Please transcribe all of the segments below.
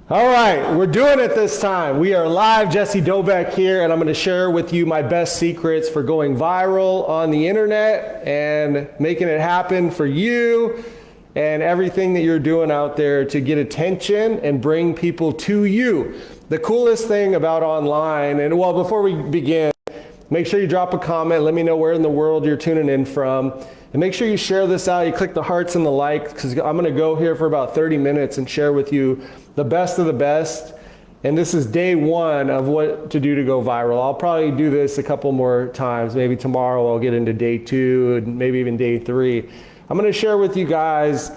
All right, we're doing it this time. We are live. Jesse Dobeck here, and I'm going to share with you my best secrets for going viral on the internet and making it happen for you and everything that you're doing out there to get attention and bring people to you. The coolest thing about online, and well, before we begin, make sure you drop a comment. Let me know where in the world you're tuning in from. And make sure you share this out. You click the hearts and the like, because I'm going to go here for about 30 minutes and share with you the best of the best. And this is day one of what to do to go viral. I'll probably do this a couple more times. Maybe tomorrow I'll get into day 2 and maybe even day 3. I'm going to share with you guys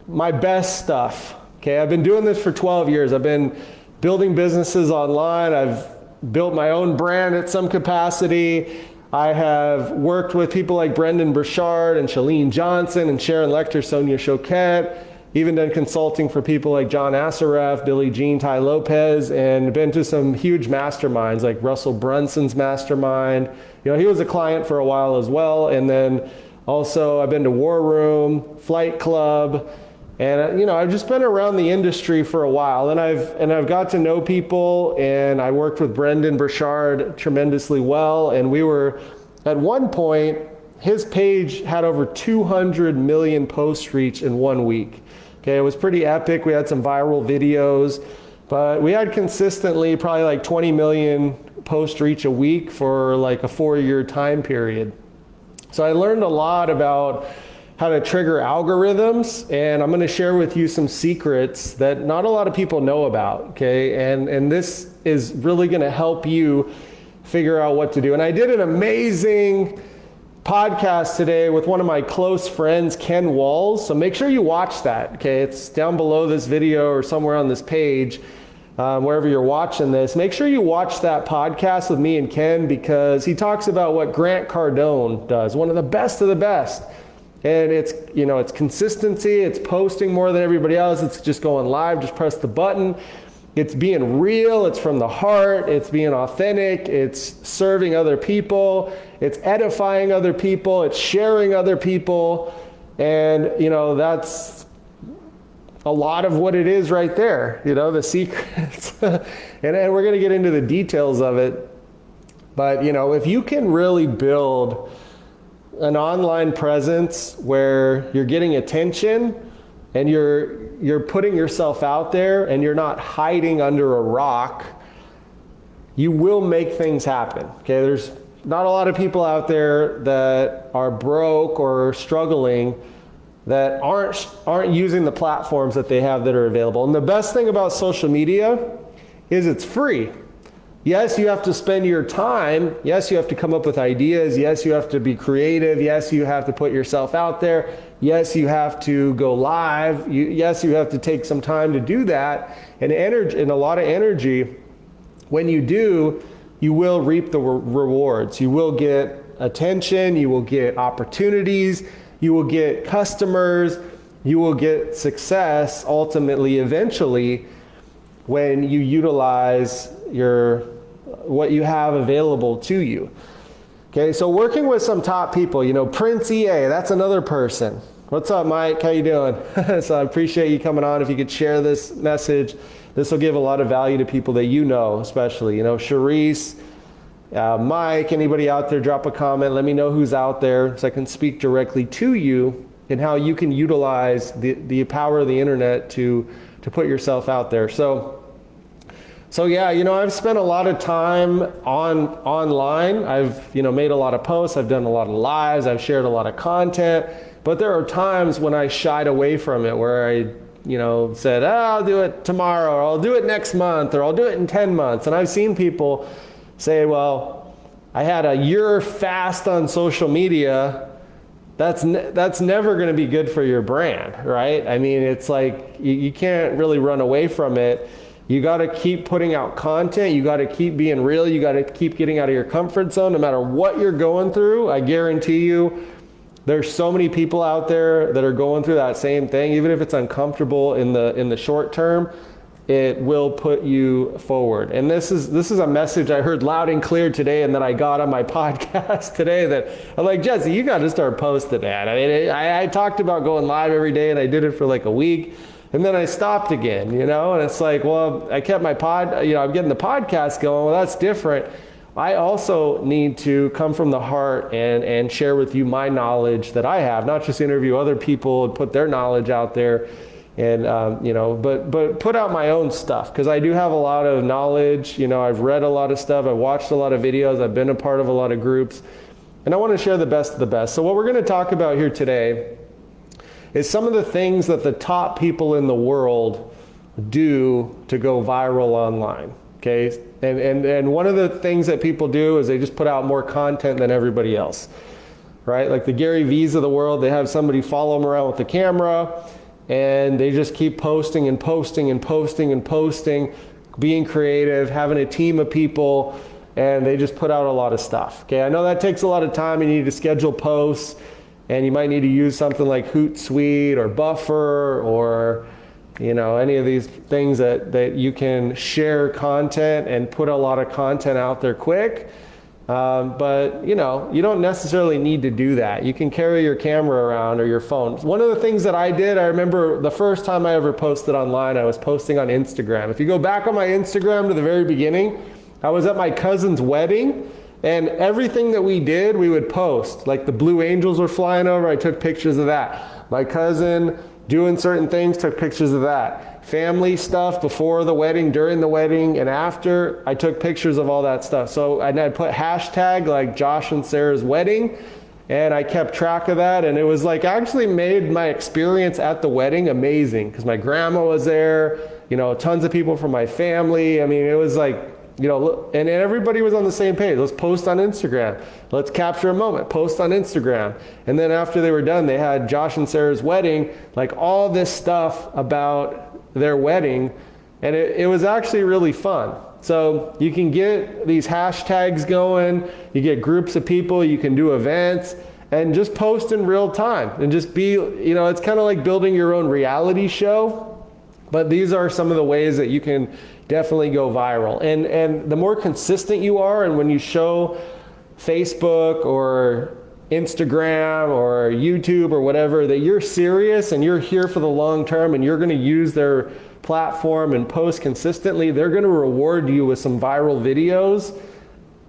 my best stuff. Okay, I've been doing this for 12 years. I've been building businesses online. I've built my own brand at some capacity. I have worked with people like Brendon Burchard and Chalene Johnson and Sharon Lechter, Sonia Choquette, even done consulting for people like John Assaraf, Billie Jean, Ty Lopez, and been to some huge masterminds like Russell Brunson's mastermind. You know, he was a client for a while as well. And then also I've been to War Room, Flight Club, and you know, I've just been around the industry for a while, and I've got to know people, and I worked with Brendon Burchard tremendously well, and we were at one point, his page had over 200 million post reach in 1 week. Okay, it was pretty epic. We had some viral videos, but we had consistently probably like 20 million post reach a week for like a 4-year time period. So I learned a lot about how to trigger algorithms, and I'm going to share with you some secrets that not a lot of people know about, okay? And this is really going to help you figure out what to do. And I did an amazing podcast today with one of my close friends, Ken Walls, so make sure you watch that, okay? It's down below this video or somewhere on this page, wherever you're watching this. Make sure you watch that podcast with me and Ken, because he talks about what Grant Cardone does, one of the best of the best. And it's, you know, it's consistency, it's posting more than everybody else, it's just going live, just press the button. It's being real, it's from the heart, it's being authentic, it's serving other people, it's edifying other people, it's sharing other people. And, you know, that's a lot of what it is right there, you know, the secrets. and we're going to get into the details of it. But, you know, if you can really build an online presence where you're getting attention and you're putting yourself out there and you're not hiding under a rock, you will make things happen. Okay, there's not a lot of people out there that are broke or struggling that aren't using the platforms that they have that are available. And the best thing about social media is it's free. Yes, you have to spend your time. Yes, you have to come up with ideas. Yes, you have to be creative. Yes, you have to put yourself out there. Yes, you have to go live. Yes, you have to take some time to do that, and energy, and a lot of energy. When you do, you will reap the rewards. You will get attention. You will get opportunities. You will get customers. You will get success ultimately, eventually, when you utilize what you have available to you. Okay, so working with some top people, you know, Prince EA, that's another person. What's up, Mike? How you doing? So I appreciate you coming on. If you could share this message, this will give a lot of value to people that you know, especially, you know, Charisse, Mike, anybody out there, drop a comment. Let me know who's out there so I can speak directly to you and how you can utilize the power of the internet to put yourself out there. So yeah, you know, I've spent a lot of time online. I've, you know, made a lot of posts. I've done a lot of lives. I've shared a lot of content. But there are times when I shied away from it, where I, you know, said, I'll do it tomorrow, or I'll do it next month, or I'll do it in 10 months. And I've seen people say, well, I had a year fast on social media. That's never going to be good for your brand, right? I mean, it's like you can't really run away from it. You got to keep putting out content. You got to keep being real. You got to keep getting out of your comfort zone, no matter what you're going through. I guarantee you, there's so many people out there that are going through that same thing, even if it's uncomfortable in the short term. it will put you forward. And this is a message I heard loud and clear today, and that I got on my podcast today, that I'm like, Jesse, you got to start posting that. I mean, I talked about going live every day, and I did it for like a week, and then I stopped again, and it's like, well, I kept my I'm getting the podcast going. Well, that's different. I also need to come from the heart and share with you my knowledge that I have, not just interview other people and put their knowledge out there. And, but put out my own stuff, because I do have a lot of knowledge. I've read a lot of stuff. I've watched a lot of videos. I've been a part of a lot of groups, and I want to share the best of the best. So what we're going to talk about here today is some of the things that the top people in the world do to go viral online. Okay. And one of the things that people do is they just put out more content than everybody else, right? Like the Gary V's of the world, they have somebody follow them around with the camera, and they just keep posting and posting and posting and posting, being creative, having a team of people, and they just put out a lot of stuff. Okay, I know that takes a lot of time. You need to schedule posts, and you might need to use something like Hootsuite or Buffer or any of these things that you can share content and put a lot of content out there quick. But you don't necessarily need to do that. You can carry your camera around or your phone. One of the things that I did, I remember the first time I ever posted online, I was posting on Instagram. If you go back on my Instagram to the very beginning, I was at my cousin's wedding, and everything that we did, we would post. Like the Blue Angels were flying over, I took pictures of that. My cousin doing certain things, took pictures of that. Family stuff before the wedding, during the wedding, and after, I took pictures of all that stuff. So I'd put hashtag like Josh and Sarah's wedding, and I kept track of that. And it was like, actually made my experience at the wedding amazing, because my grandma was there, tons of people from my family. I mean, it was like, and everybody was on the same page. Let's post on Instagram. Let's capture a moment, post on Instagram. And then after they were done, they had Josh and Sarah's wedding, like all this stuff about their wedding. And it was actually really fun. So you can get these hashtags going, you get groups of people, you can do events, and just post in real time. And just be, it's kind of like building your own reality show. But these are some of the ways that you can definitely go viral. And the more consistent you are, and when you show Facebook or Instagram or YouTube or whatever that you're serious and you're here for the long term and you're going to use their platform and post consistently, they're going to reward you with some viral videos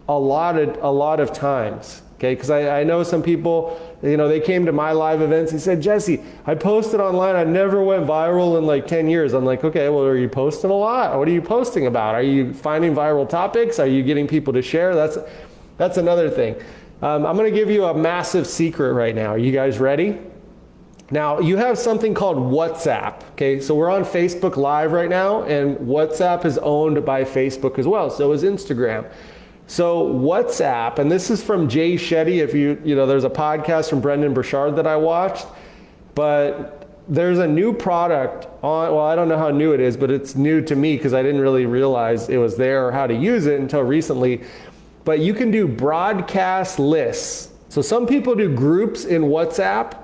a lot of times. Okay, because I know some people, they came to my live events. He said, Jesse, I posted online. I never went viral in like 10 years. I'm like, okay, well, are you posting a lot? What are you posting about? Are you finding viral topics? Are you getting people to share? That's another thing. I'm going to give you a massive secret right now. Are you guys ready? Now, you have something called WhatsApp. Okay, so we're on Facebook Live right now, and WhatsApp is owned by Facebook as well. So is Instagram. So WhatsApp, and this is from Jay Shetty. If there's a podcast from Brendan Burchard that I watched, but there's a new product on, well, I don't know how new it is, but it's new to me because I didn't really realize it was there or how to use it until recently. But you can do broadcast lists. So some people do groups in WhatsApp.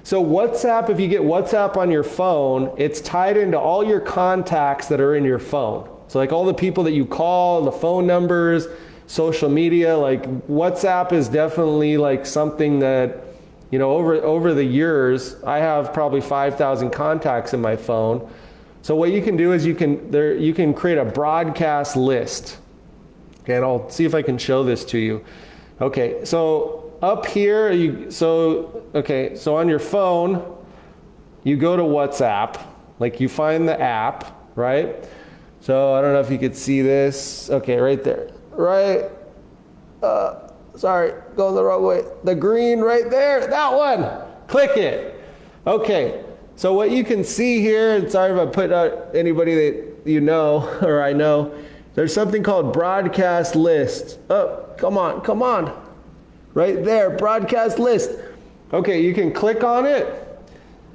So WhatsApp, if you get WhatsApp on your phone, it's tied into all your contacts that are in your phone. So like all the people that you call, the phone numbers, social media, like WhatsApp is definitely like something that, over the years, I have probably 5,000 contacts in my phone. So what you can do is you can create a broadcast list. And I'll see if I can show this to you. Okay, so up here, so on your phone, you go to WhatsApp, like you find the app, right? So I don't know if you could see this. Okay, right there. Right, sorry, going the wrong way. The green right there, that one, click it. Okay, so what you can see here, and sorry if I put out anybody that or I know, there's something called broadcast list. Oh, come on. Right there, broadcast list. Okay, you can click on it,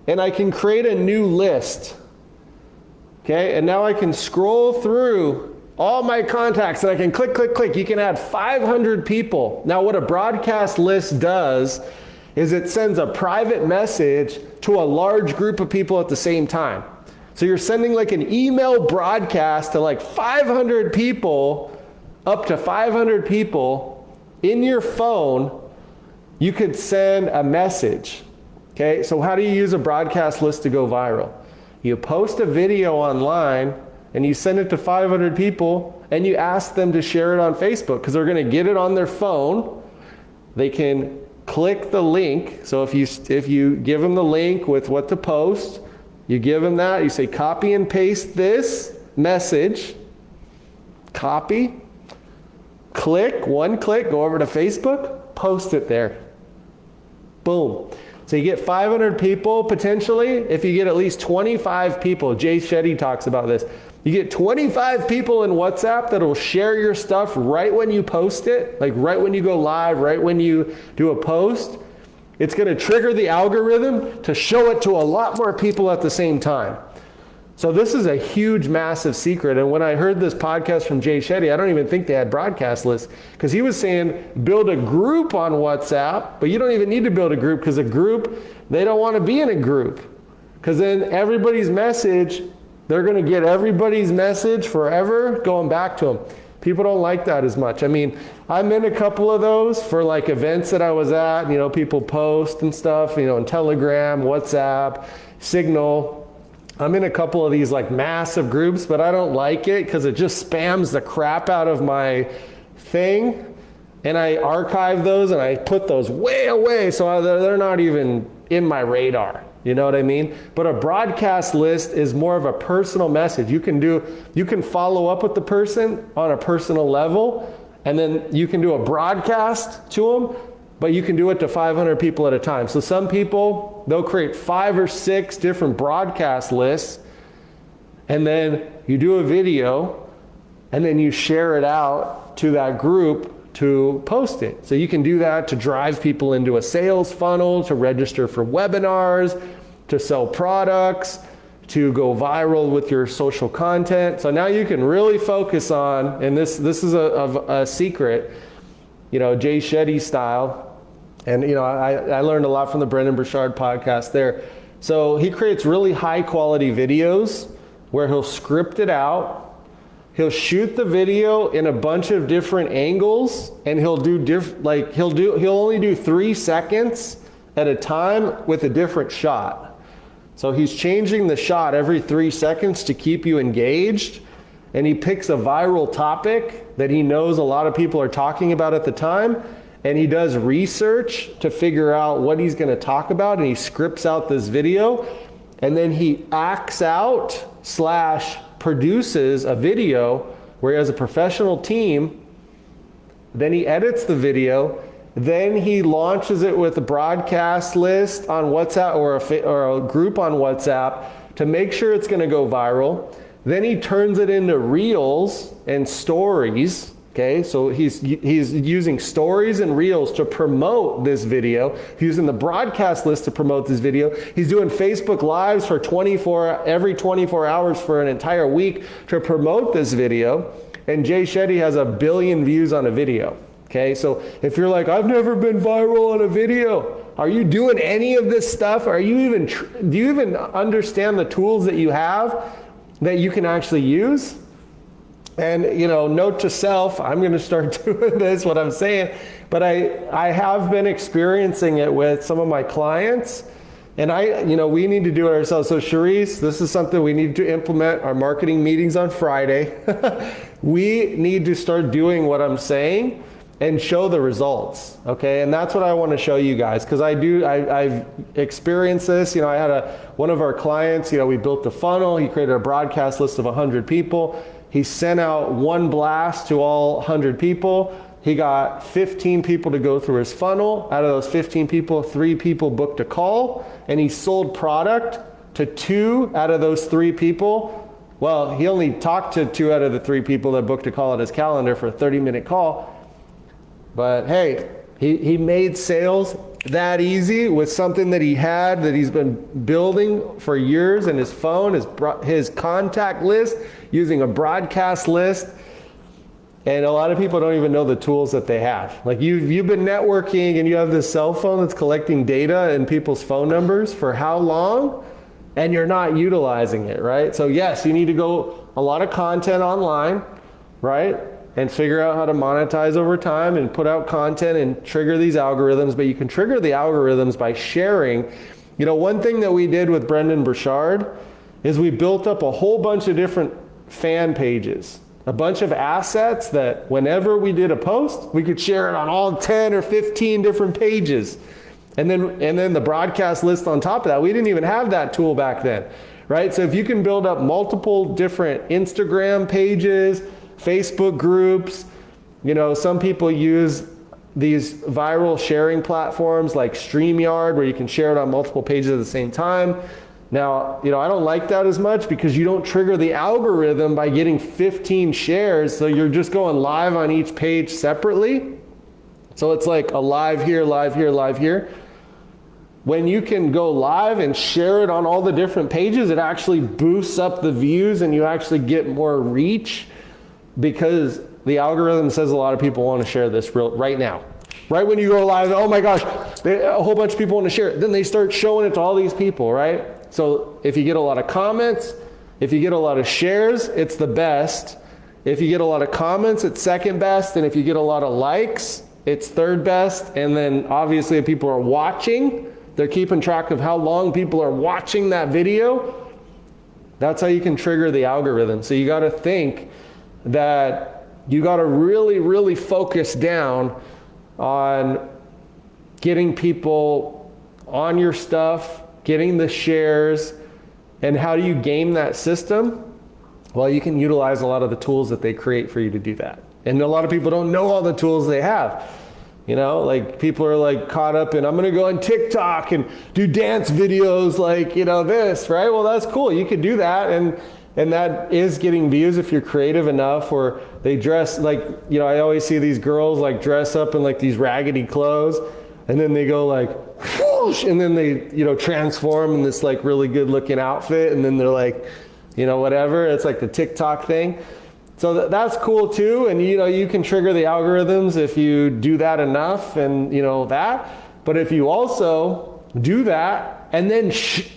and I can create a new list. Okay, and now I can scroll through all my contacts, and I can click. You can add 500 people. Now, what a broadcast list does is it sends a private message to a large group of people at the same time. So you're sending like an email broadcast to like 500 people, up to 500 people in your phone. You could send a message. Okay, so how do you use a broadcast list to go viral? You post a video online and you send it to 500 people and you ask them to share it on Facebook because they're going to get it on their phone. They can click the link. So if you give them the link with what to post, you give them that, you say copy and paste this message, copy, click, one click, go over to Facebook, post it there. Boom. So you get 500 people potentially. If you get at least 25 people, Jay Shetty talks about this. You get 25 people in WhatsApp that will share your stuff right when you post it, like right when you go live, right when you do a post. It's going to trigger the algorithm to show it to a lot more people at the same time. So this is a huge, massive secret. And when I heard this podcast from Jay Shetty, I don't even think they had broadcast lists, because he was saying build a group on WhatsApp, but you don't even need to build a group, because a group, they don't want to be in a group, because then everybody's message, they're going to get everybody's message forever going back to them. People don't like that as much. I mean, I'm in a couple of those for like events that I was at, people post and stuff, in Telegram, WhatsApp, Signal. I'm in a couple of these like massive groups, but I don't like it because it just spams the crap out of my thing. And I archive those and I put those way away so they're not even in my radar. You know what I mean? But a broadcast list is more of a personal message. You can follow up with the person on a personal level, and then you can do a broadcast to them, but you can do it to 500 people at a time. So some people, they'll create 5 or 6 different broadcast lists, and then you do a video, and then you share it out to that group to post it. So you can do that to drive people into a sales funnel, to register for webinars, to sell products, to go viral with your social content. So now you can really focus on, and this is a secret, Jay Shetty style. And I learned a lot from the Brendon Burchard podcast there. So he creates really high quality videos where he'll script it out. He'll shoot the video in a bunch of different angles, and he'll only do 3 seconds at a time with a different shot. So he's changing the shot every 3 seconds to keep you engaged. And he picks a viral topic that he knows a lot of people are talking about at the time. And he does research to figure out what he's going to talk about, and he scripts out this video, and then he acts out / produces a video where he has a professional team. Then he edits the video. Then he launches it with a broadcast list on WhatsApp or a group on WhatsApp to make sure it's going to go viral. Then he turns it into reels and stories. Okay, so he's using stories and reels to promote this video. He's using the broadcast list to promote this video. He's doing Facebook Lives for every 24 hours for an entire week to promote this video. And Jay Shetty has 1 billion views on a video. Okay, so if you're like, I've never been viral on a video, are you doing any of this stuff? Do you even understand the tools that you have that you can actually use? And, note to self, I'm going to start doing this, what I'm saying, but I have been experiencing it with some of my clients, and we need to do it ourselves. So Charisse, this is something we need to implement, our marketing meetings on Friday. We need to start doing what I'm saying and show the results, okay? And that's what I want to show you guys, because I've experienced this. I had one of our clients, we built a funnel. He created a broadcast list of 100 people. He sent out one blast to all 100 people. He got 15 people to go through his funnel. Out of those 15 people, 3 people booked a call, and he sold product to 2 out of those 3 people. Well, he only talked to 2 out of the 3 people that booked a call on his calendar for a 30-minute call. But hey, he made sales that easy with something that he's been building for years in his phone, his contact list, using a broadcast list. And a lot of people don't even know the tools that they have. Like you've been networking and you have this cell phone that's collecting data and people's phone numbers for how long? and you're not utilizing it, right? So yes, you need to go a lot of content online, right? And figure out how to monetize over time and put out content and trigger these algorithms. But you can trigger the algorithms by sharing. You know, one thing that we did with Brendon Burchard is we built up a whole bunch of different fan pages, a bunch of assets that whenever we did a post, we could share it on all 10 or 15 different pages. And then the broadcast list on top of that. We didn't even have that tool back then, right? So if you can build up multiple different Instagram pages, Facebook groups, you know, some people use these viral sharing platforms like StreamYard where you can share it on multiple pages at the same time. Now, you know, I don't like that as much because you don't trigger the algorithm by getting 15 shares. So you're just going live on each page separately. So it's like a live here, live here, live here. When you can go live and share it on all the different pages, it actually boosts up the views and you actually get more reach because the algorithm says a lot of people want to share this right now. Right when you go live, oh my gosh, a whole bunch of people want to share it. Then they start showing it to all these people, right? So if you get a lot of comments, if you get a lot of shares, it's the best. If you get a lot of comments, it's second best. And if you get a lot of likes, it's third best. And then obviously if people are watching, they're keeping track of how long people are watching that video. That's how you can trigger the algorithm. So you got to think that you got to really, really focus down on getting people on your stuff, getting the shares, and how do you game that system? Well, you can utilize a lot of the tools that they create for you to do that. And a lot of people don't know all the tools they have. You know, like people are like caught up in, I'm going to go on TikTok and do dance videos like, you know, this, right? Well, that's cool. You could do that. And that is getting views if you're creative enough, or they dress like, you know, I always see these girls like dress up in like these raggedy clothes and then they go like, whoosh, and then they, you know, transform in this like really good looking outfit. And then they're like, you know, whatever. It's like the TikTok thing. So that's cool too, and you know, you can trigger the algorithms if you do that enough, and you know that. But if you also do that and then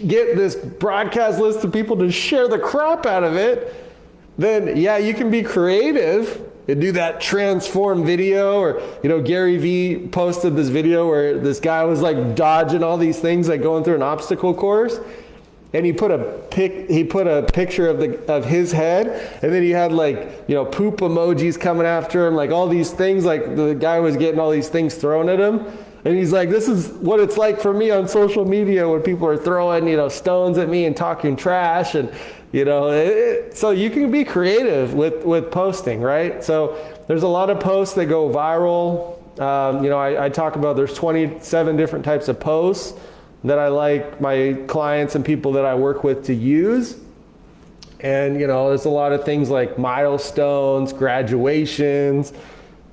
get this broadcast list of people to share the crap out of it, then yeah, you can be creative and do that transform video. Or you know, Gary Vee posted this video where this guy was like dodging all these things, like going through an obstacle course. And he put a picture of his head, and then he had like, you know, poop emojis coming after him, like all these things, like the guy was getting all these things thrown at him. And he's like, this is what it's like for me on social media when people are throwing, you know, stones at me and talking trash. And, you know, so you can be creative with posting, right? So there's a lot of posts that go viral. You know, I talk about there's 27 different types of posts that I like my clients and people that I work with to use. And, you know, there's a lot of things like milestones, graduations,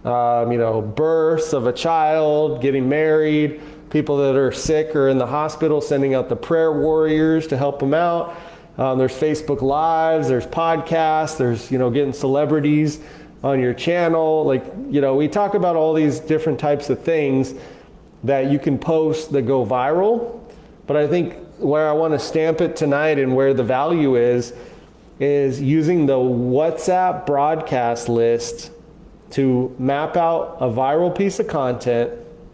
you know, births of a child, getting married, people that are sick or in the hospital, sending out the prayer warriors to help them out. There's Facebook Lives, there's podcasts, there's, you know, getting celebrities on your channel. Like, you know, we talk about all these different types of things that you can post that go viral. But I think where I want to stamp it tonight and where the value is using the WhatsApp broadcast list to map out a viral piece of content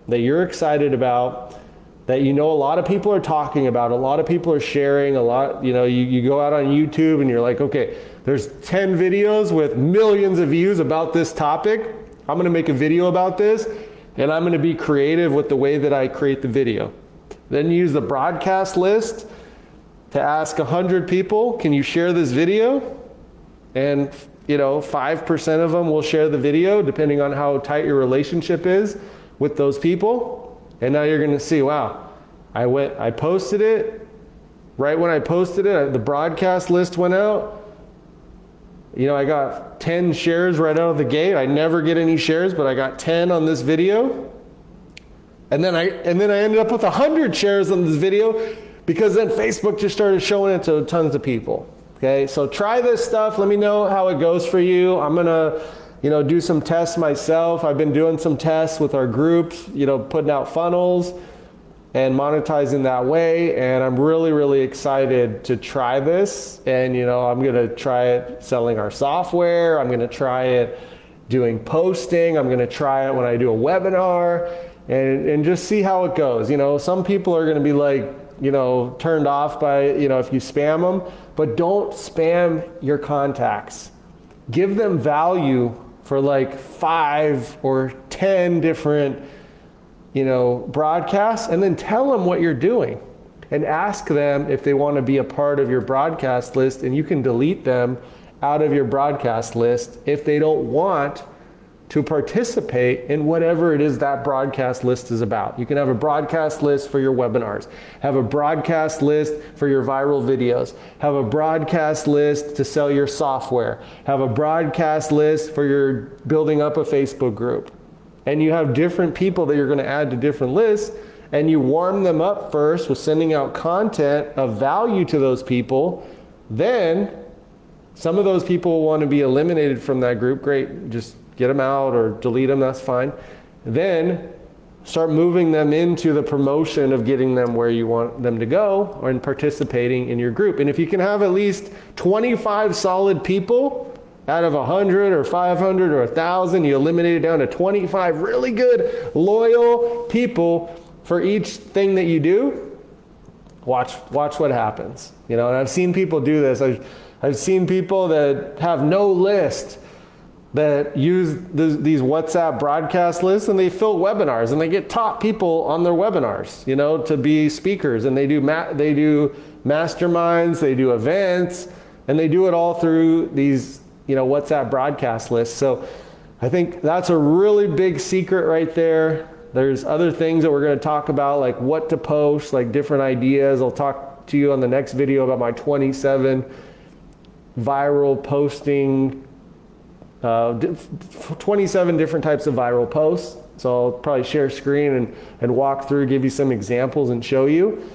that you're excited about, that you know a lot of people are talking about, a lot of people are sharing, a lot, you know, you go out on YouTube and you're like, okay, there's 10 videos with millions of views about this topic. I'm going to make a video about this, and I'm going to be creative with the way that I create the video. Then use the broadcast list to ask 100 people, can you share this video? And, you know, 5% of them will share the video, depending on how tight your relationship is with those people. And now you're going to see, wow, I posted it. Right when I posted it, the broadcast list went out. You know, I got 10 shares right out of the gate. I never get any shares, but I got 10 on this video. And then I ended up with 100 shares on this video because then Facebook just started showing it to tons of people. Okay, so try this stuff. Let me know how it goes for you. I'm gonna, you know, do some tests myself. I've been doing some tests with our groups, you know, putting out funnels. and monetizing that way. And I'm really, really excited to try this. And, I'm going to try it selling our software. I'm going to try it doing posting. I'm going to try it when I do a webinar and just see how it goes. Some people are going to be like, turned off by, if you spam them, but don't spam your contacts. Give them value for like 5 or 10 different broadcasts, and then tell them what you're doing and ask them if they want to be a part of your broadcast list, and you can delete them out of your broadcast list if they don't want to participate in whatever it is that broadcast list is about. You can have a broadcast list for your webinars, have a broadcast list for your viral videos, have a broadcast list to sell your software, have a broadcast list for your building up a Facebook group. And you have different people that you're going to add to different lists, and you warm them up first with sending out content of value to those people. Then some of those people will want to be eliminated from that group. Great, just get them out or delete them, that's fine. Then start moving them into the promotion of getting them where you want them to go or in participating in your group. And if you can have at least 25 solid people out of 100 or 500 or 1,000, you eliminate it down to 25 really good, loyal people for each thing that you do. Watch what happens. And I've seen people do this. I've seen people that have no list that use these WhatsApp broadcast lists, and they fill webinars, and they get top people on their webinars, to be speakers, and they do masterminds, they do events, and they do it all through these WhatsApp broadcast lists. So I think that's a really big secret right there. There's other things that we're going to talk about, like what to post, like different ideas. I'll talk to you on the next video about my 27 viral posting, 27 different types of viral posts. So I'll probably share screen and walk through, give you some examples and show you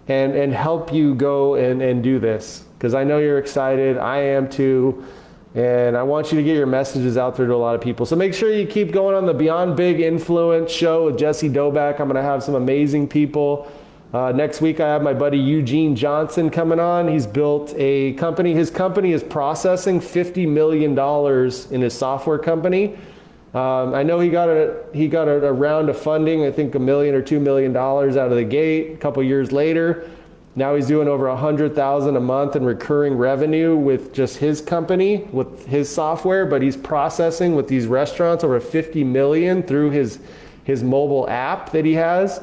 and help you go and do this. Because I know you're excited. I am too. And I want you to get your messages out there to a lot of people. So make sure you keep going on the Beyond Big Influence show with Jesse Doback. I'm going to have some amazing people. Next week, I have my buddy Eugene Johnson coming on. He's built a company. His company is processing $50 million in his software company. I know he got a round of funding, I think $1 million or $2 million out of the gate a couple years later. Now he's doing over $100,000 a month in recurring revenue with just his company, with his software, but he's processing with these restaurants over 50 million through his mobile app that he has.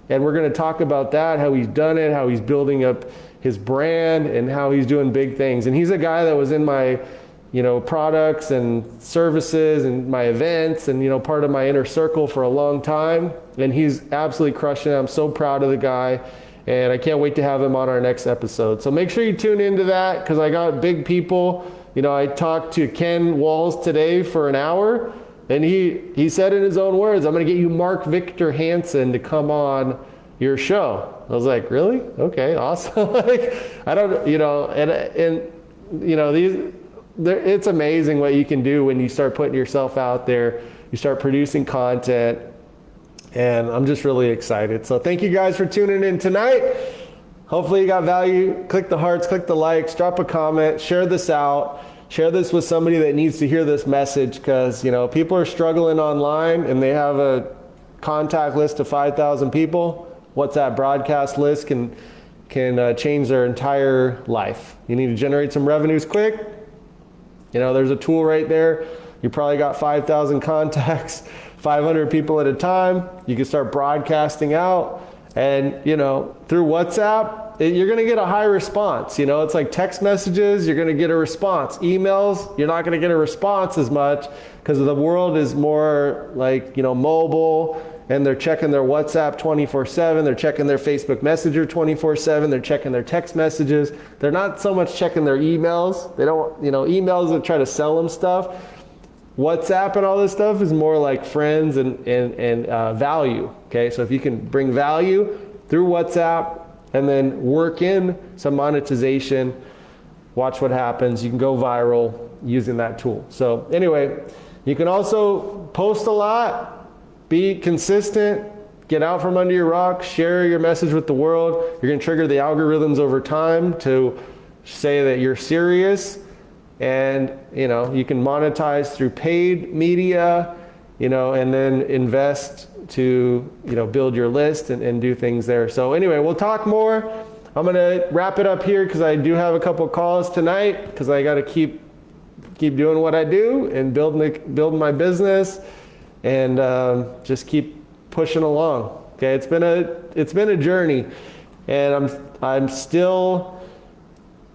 And we're going to talk about that, how he's done it, how he's building up his brand, and how he's doing big things. And he's a guy that was in my, products and services and my events and, part of my inner circle for a long time. And he's absolutely crushing it. I'm so proud of the guy. And I can't wait to have him on our next episode. So make sure you tune into that, because I got big people. I talked to Ken Walls today for an hour, and he said in his own words, I'm going to get you Mark Victor Hansen to come on your show. I was like, really? Okay, awesome. I don't, it's amazing what you can do when you start putting yourself out there, you start producing content. And I'm just really excited. So thank you guys for tuning in tonight. Hopefully you got value. Click the hearts, click the likes, drop a comment, share this out. Share this with somebody that needs to hear this message, because people are struggling online and they have a contact list of 5,000 people. WhatsApp broadcast list can change their entire life. You need to generate some revenues quick. There's a tool right there. You probably got 5,000 contacts, 500 people at a time. You can start broadcasting out, and through WhatsApp, you're going to get a high response. It's like text messages, you're going to get a response. Emails, you're not going to get a response as much, because the world is more like mobile, and they're checking their WhatsApp 24/7. They're checking their Facebook Messenger 24/7. They're checking their text messages. They're not so much checking their emails. They don't, emails that try to sell them stuff. WhatsApp and all this stuff is more like friends and value. Okay, so if you can bring value through WhatsApp and then work in some monetization, watch what happens. You can go viral using that tool. So anyway, you can also post a lot, be consistent, get out from under your rock, share your message with the world. You're going to trigger the algorithms over time to say that you're serious. And, you can monetize through paid media, and then invest to, build your list and do things there. So anyway, we'll talk more. I'm going to wrap it up here because I do have a couple calls tonight because I got to keep doing what I do and building my business and just keep pushing along. Okay, it's been a journey, and I'm still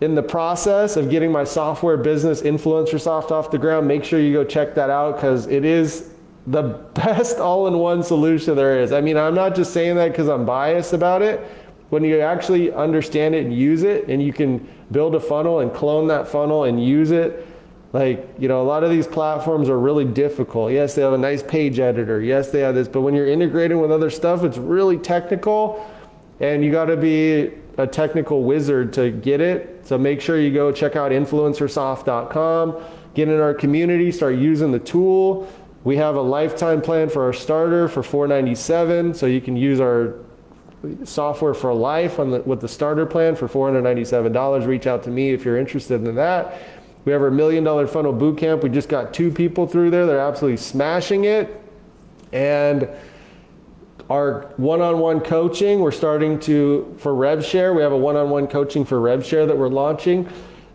in the process of getting my software business, Influencersoft, off the ground. Make sure you go check that out because it is the best all-in-one solution there is. I mean, I'm not just saying that because I'm biased about it. When you actually understand it and use it, and you can build a funnel and clone that funnel and use it, a lot of these platforms are really difficult. Yes, they have a nice page editor. Yes, they have this, but when you're integrating with other stuff, it's really technical, and you got to be a technical wizard to get it. So make sure you go check out influencersoft.com, get in our community, start using the tool. We have a lifetime plan for our starter for $497, so you can use our software for life with the starter plan for $497. Reach out to me if you're interested in that. We have our $1 Million Funnel Bootcamp. We just got 2 people through there. They're absolutely smashing it. And our one-on-one coaching, we're starting for RevShare. We have a one-on-one coaching for RevShare that we're launching.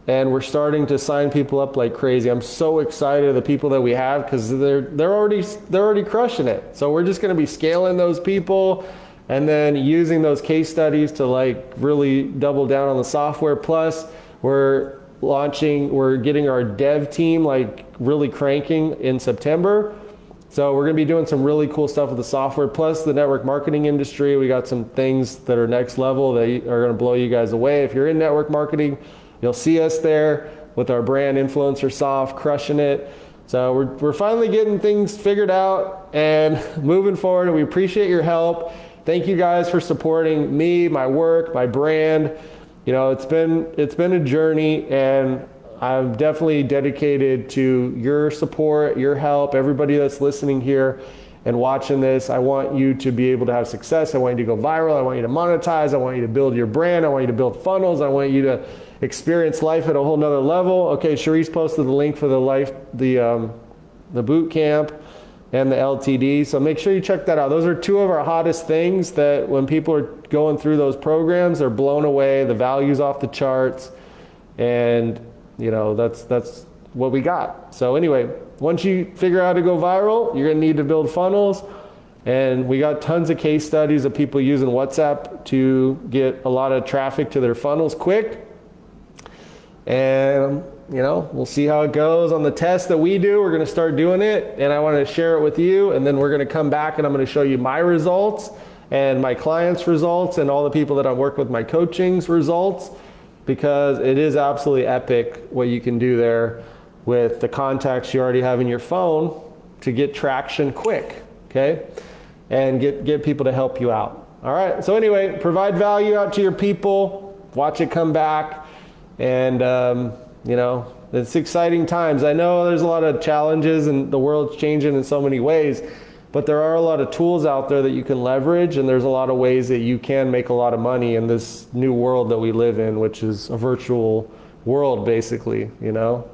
And we're starting to sign people up like crazy. I'm so excited the people that we have because they're already crushing it. So we're just going to be scaling those people and then using those case studies to really double down on the software. Plus, we're getting our dev team really cranking in September. So we're going to be doing some really cool stuff with the software, plus the network marketing industry. We got some things that are next level that are going to blow you guys away. If you're in network marketing, you'll see us there with our brand Influencersoft, crushing it. So we're finally getting things figured out and moving forward, and we appreciate your help. Thank you guys for supporting me, my work, my brand. It's been a journey, and I'm definitely dedicated to your support, your help, everybody that's listening here and watching this. I want you to be able to have success. I want you to go viral. I want you to monetize. I want you to build your brand. I want you to build funnels. I want you to experience life at a whole nother level. Okay, Sharice posted the link for the boot camp and the LTD. So make sure you check that out. Those are 2 of our hottest things that when people are going through those programs, they're blown away. The value's off the charts. And that's what we got. So anyway, once you figure out how to go viral, you're going to need to build funnels. And we got tons of case studies of people using WhatsApp to get a lot of traffic to their funnels quick. And we'll see how it goes on the test that we do. We're going to start doing it, and I want to share it with you. And then we're going to come back and I'm going to show you my results and my clients' results and all the people that I work with, my coaching's results, because it is absolutely epic what you can do there with the contacts you already have in your phone to get traction quick, okay? And get people to help you out. All right, so anyway, provide value out to your people, watch it come back, and it's exciting times. I know there's a lot of challenges and the world's changing in so many ways, but there are a lot of tools out there that you can leverage, and there's a lot of ways that you can make a lot of money in this new world that we live in, which is a virtual world basically,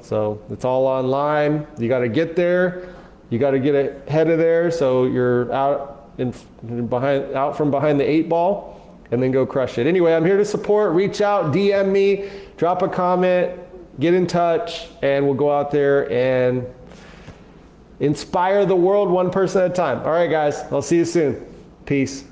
So it's all online. You got to get there. You got to get ahead of there so you're out from behind the 8 ball. And then go crush it. Anyway, I'm here to support. Reach out, DM me, drop a comment, get in touch, and we'll go out there and inspire the world one person at a time. All right, guys, I'll see you soon. Peace.